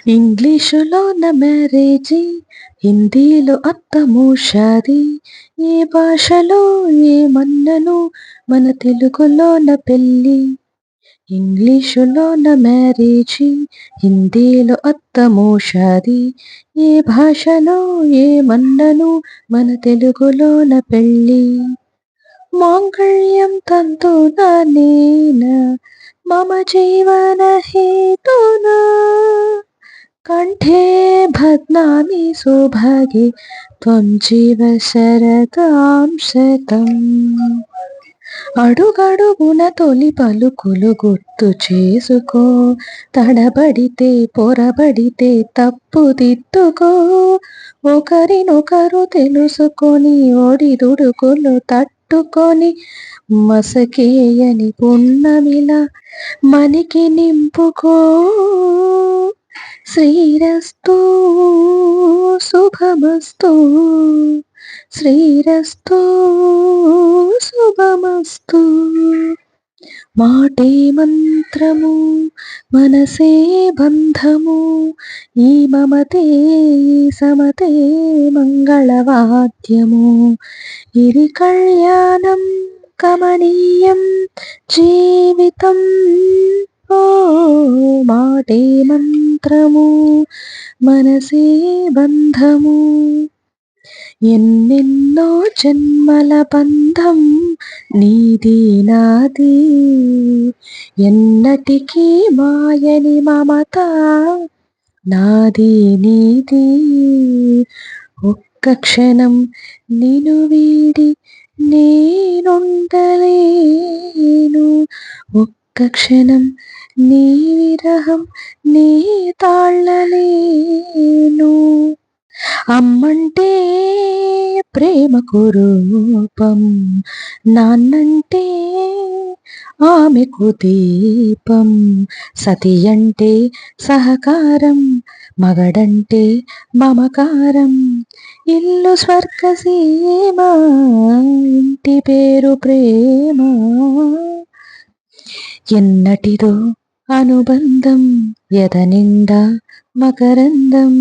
ఇంగ్లీషులోన marriage, హిందీలో అత్తము షాదీ, ఏ భాషలో ఏమన్నను మన తెలుగులోన పెళ్ళి. ఇంగ్లీషులోన మ్యారేజీ, హిందీలో అత్తము షాదీ, ఏ భాషలో ఏమన్నను మన తెలుగులోన పెళ్ళి. మాంగళ్యం తంతునా నేనా మమ జీవన హేతునా, కంఠే బధ్నామి సౌభాగ్యే త్వం జీవ శరదాం శతం. అడుగడుగున తొలి పలుకులు గుర్తు చేసుకో, తడబడితే పొరబడితే తప్పు దిద్దుకో. ఒకరినొకరు తెలుసుకొని ఒడిదుడుకులు తట్టుకొని, మసకేయని పున్నమిలా మనికి నింపుకో. శ్రీరస్తు శుభమస్తు, శ్రీరస్తు శుభమస్తు. మాటే మంత్రము, మనసే బంధము, ఈ మమతే సమతే మంగళవాద్యము. ఇది కళ్యాణం కమనీయం జీవితం. ఓ మాటే మంత్రము, మనసే బంధము, ఎన్నెన్నో జన్మల బంధం నీది నాది. ఎన్నటికీ మాయని మమత నాది నీది. ఒక్క క్షణం నిన్ను వీడి నేనుండలేను, ఒక్క క్షణం నీ విరహం నీ తాళలేను. అమ్మంటే ప్రేమకు రూపం, నాన్నంటే ఆమెకు దీపం. సతి అంటే సహకారం, మగడంటే మమకారం. ఇల్లు స్వర్గసీమ, ఇంటి పేరు ప్రేమ. ఎన్నటిదో అనుబంధం, ఎదనిండా మకరందం.